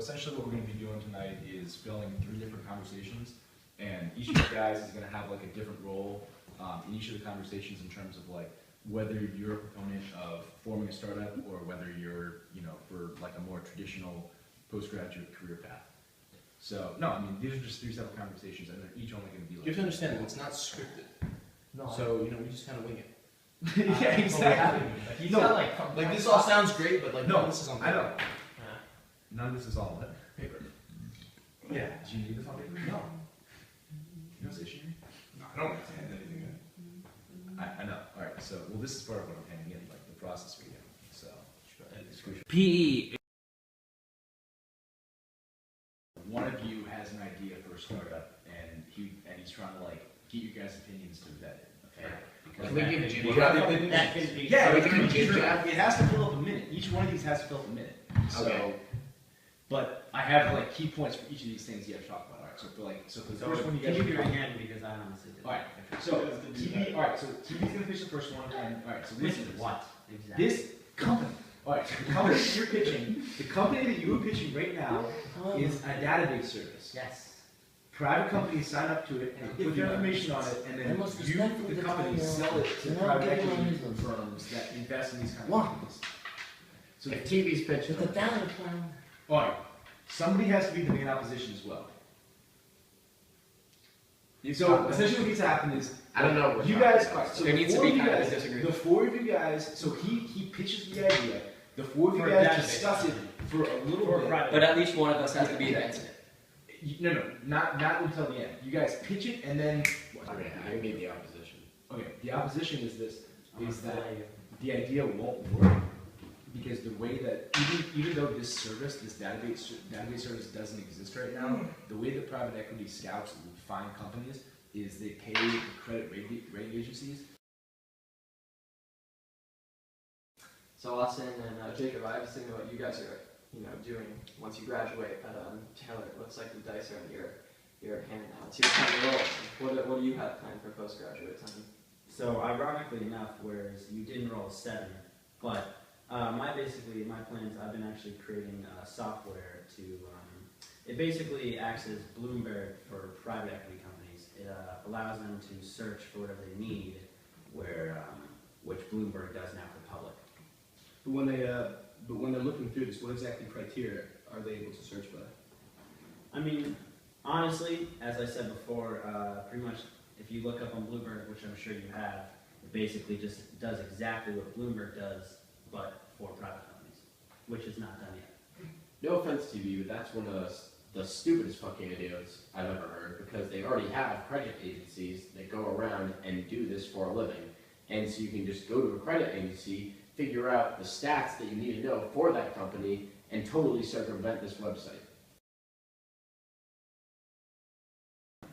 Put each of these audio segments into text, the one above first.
essentially what we're going to be doing tonight is filling 3 different conversations, and each of you guys is going to have like a different role in each of the conversations in terms of like whether you're a proponent of forming a startup or whether you're, for like a more traditional postgraduate career path. So, no, I mean, these are just 3 separate conversations, and they're each only going to be like... You have to understand that it's not scripted. No. So, we just kind of wing it. Yeah, exactly. Like this all sounds great, but like no, this is on paper. I know. None of this is on paper. Yeah. Do you need this on paper? No. You don't say shit? No, I don't have to hand anything in. I know. All right. So, well, this is part of what I'm handing in, like the process we get. So, it's crucial. PE. One of you has an idea for a startup, and he's trying to like get your guys' opinions to vet it. Okay. Can we give Jim That can be. Yeah, it has to fill up a minute. Each one of these has to fill up a minute. So, okay. But I have like key points for each of these things you have to talk about. All right. So for the first one, you guys. Can you do it again because I honestly didn't. All right. So TV. All right. So TV's gonna pitch the first one, and all right. So Which is what exactly? This company. All right. So the company that you're pitching, the company that you are pitching right now, is a database service. Yes. Private companies sign up to it and put their information on it, and then you, the company, sell it to private equity firms that invest in these kind of companies. So if TV's pitching, the down plan. All right, somebody has to be the main opposition as well. So essentially, what needs to happen is I don't know. You guys, all right, so there needs to be kind of a disagreement. The 4 of you guys. So he pitches the idea. The 4 of you guys discuss it for a little bit. But at least one of us has to be against it. No, not until the end. You guys pitch it, and then. Okay, I need the opposition. Okay, the opposition is this: is that the idea won't work because the way that even though this service, this database service doesn't exist right now, the way that private equity scouts find companies is they pay the credit rating agencies. So Austin and Jacob, I was thinking what you guys are, doing once you graduate at Taylor. It looks like the dice are in your hand now. It's your time to roll. What do you have planned for postgraduate time? So ironically enough, whereas you didn't roll a 7, but my plans, I've been actually creating software to, it basically acts as Bloomberg for private equity companies. It allows them to search for whatever they need, which Bloomberg does now for public. But when they're looking through this, what exactly criteria are they able to search by? I mean, honestly, as I said before, pretty much if you look up on Bloomberg, which I'm sure you have, it basically just does exactly what Bloomberg does, but for private companies, which is not done yet. No offense to you, but that's one of the stupidest fucking ideas I've ever heard, because they already have credit agencies that go around and do this for a living. And so you can just go to a credit agency, figure out the stats that you need to know for that company, and totally circumvent this website.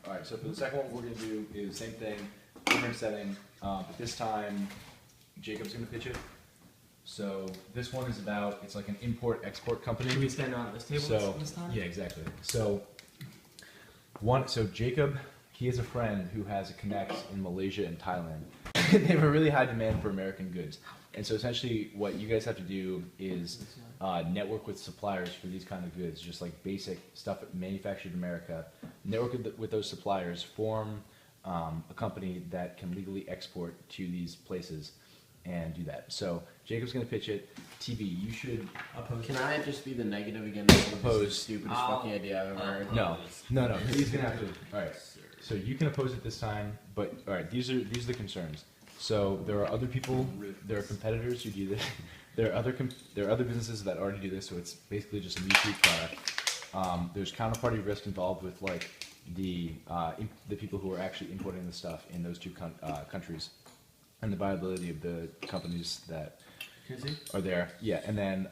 All right, so for the second one, what we're going to do is same thing, different setting, but this time Jacob's going to pitch it. So this one is about, it's like an import-export company. Can we stand on this table this time? Yeah, exactly. So Jacob, he has a friend who has a connect in Malaysia and Thailand. They have a really high demand for American goods. And so essentially what you guys have to do is network with suppliers for these kind of goods, just like basic stuff manufactured in America. Network with those suppliers, form a company that can legally export to these places and do that. So Jacob's going to pitch it. TV, you should oppose. Can I just be the negative again? Oppose. This is the stupidest fucking idea I've ever heard. No. He's going to have to. All right. So you can oppose it this time, but all right, these are the concerns. So there are other people, there are competitors who do this. There are other businesses that already do this, so it's basically just a me-too product. There's counterparty risk involved with like the people who are actually importing the stuff in those 2 countries, and the viability of the companies that are there. Yeah, and then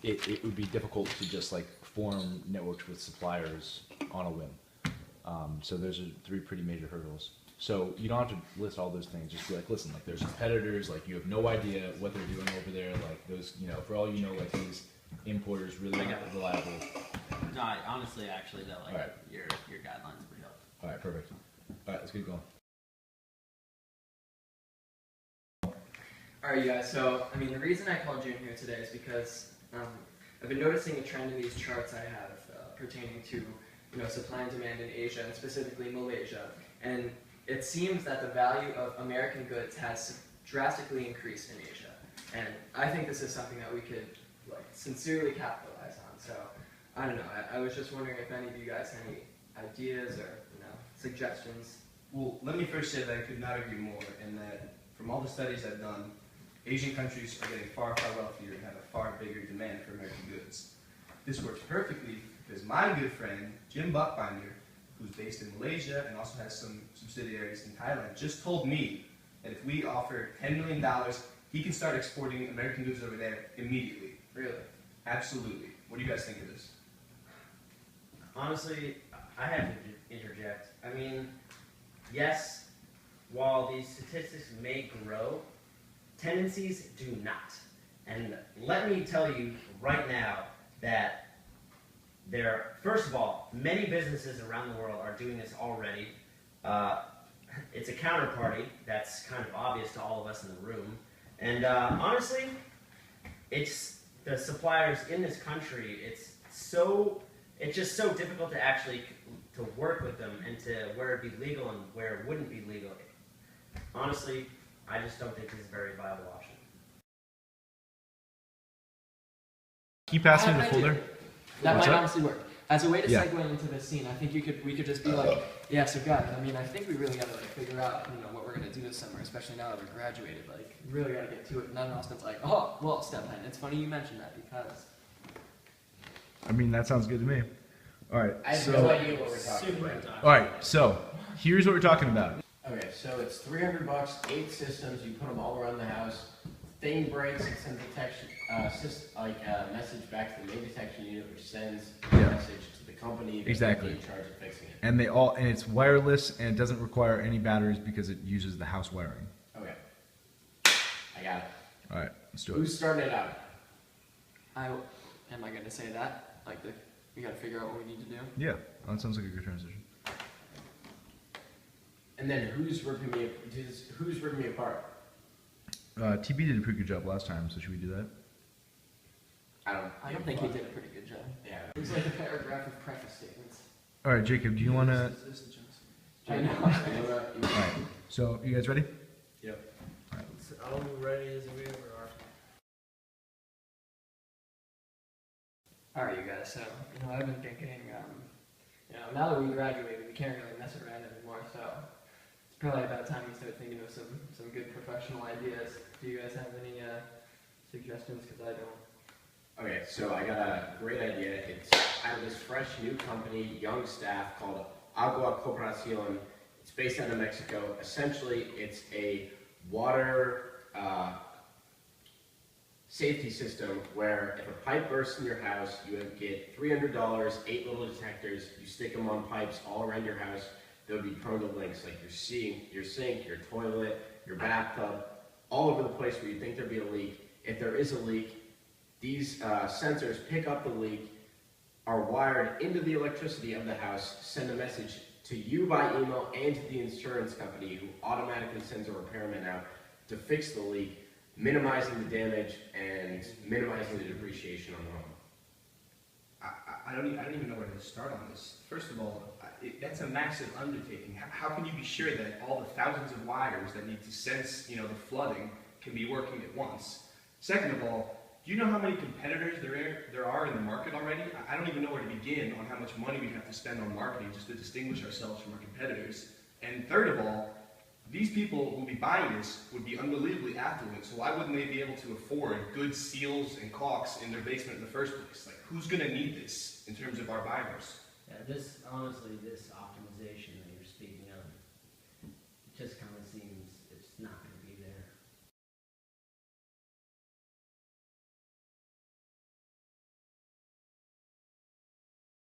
it would be difficult to just like form networks with suppliers on a whim. So those are 3 pretty major hurdles. So you don't have to list all those things. Just be like, listen, like there's competitors, like you have no idea what they're doing over there. Like those, for all you know, like these importers really aren't reliable. No, honestly, actually, though, like your guidelines are pretty helpful. All right, perfect. All right, let's get going. All right, you guys. So, the reason I called you in here today is because I've been noticing a trend in these charts I have pertaining to, supply and demand in Asia, and specifically Malaysia. And it seems that the value of American goods has drastically increased in Asia. And I think this is something that we could sincerely capitalize on. So I don't know. I was just wondering if any of you guys had any ideas or suggestions. Well, let me first say that I could not agree more, and that from all the studies I've done, Asian countries are getting far, far wealthier and have a far bigger demand for American goods. This works perfectly because my good friend, Jim Buckbinder, who's based in Malaysia and also has some subsidiaries in Thailand, just told me that if we offer $10 million, he can start exporting American goods over there immediately. Really? Absolutely. What do you guys think of this? Honestly, I have to interject. I mean, yes, while these statistics may grow, tendencies do not. And let me tell you right now that first of all, many businesses around the world are doing this already. It's a counterparty that's kind of obvious to all of us in the room. And honestly, it's the suppliers in this country, it's just so difficult to actually to work with them and to where it'd be legal and where it wouldn't be legal. Honestly, I just don't think this is a very viable option. Keep passing I the have an folder. idea. That What's might up? honestly work. As a way to Yeah. segue into this scene, I think we could just be like, yeah, so guys, I mean, I think we really got to figure out, what we're gonna do this summer, especially now that we're graduated. Like, we really got to get to it. And then Austin's like, oh, well, Step Hen, it's funny you mentioned that because. I mean, that sounds good to me. All right. I have So, no idea what we're talking about. all right. So, here's what we're talking about. Okay, so it's $300, 8 systems. You put them all around the house. Thing breaks, it sends a message back to the main detection unit, which sends a Yeah. message to the company that Exactly. will be in charge of fixing it. And it's wireless and it doesn't require any batteries because it uses the house wiring. Okay, I got it. All right. Let's do it. Who's starting it out? Am I going to say that? We got to figure out what we need to do? Yeah. That sounds like a good transition. And then who's ripping me apart? TB did a pretty good job last time, so should we do that? I don't think he did a pretty good job. Yeah. It was like a paragraph of preface statements. All right, Jacob, do you want to? I know. All right. So, you guys ready? Yep. All ready as we ever are. All right, you guys. So, I've been thinking, now that we graduated, we can't really mess around anymore. So, it's probably about time we start thinking of some good professional ideas. Do you guys have any suggestions? Because I don't. Okay, so I got a great idea. It's out of this fresh new company, young staff, called Agua Cooperación. It's based out of Mexico. Essentially, it's a water safety system where if a pipe bursts in your house, you get $300, 8 little detectors. You stick them on pipes all around your house. They'll be prone to links like your sink, your toilet, your bathtub, all over the place where you think there'll be a leak. If there is a leak, these sensors pick up the leak, are wired into the electricity of the house, send a message to you by email and to the insurance company, who automatically sends a repairman out to fix the leak, minimizing the damage and minimizing the depreciation on the home. I don't even know where to start on this. First of all, that's a massive undertaking. How can you be sure that all the thousands of wires that need to sense, the flooding can be working at once? Second of all, do you know how many competitors there are in the market already? I don't even know where to begin on how much money we have to spend on marketing just to distinguish ourselves from our competitors. And third of all, these people who will be buying this would be unbelievably affluent, so why wouldn't they be able to afford good seals and caulks in their basement in the first place? Like, who's going to need this in terms of our buyers? Yeah, this optimization that you're speaking of, just kind of seems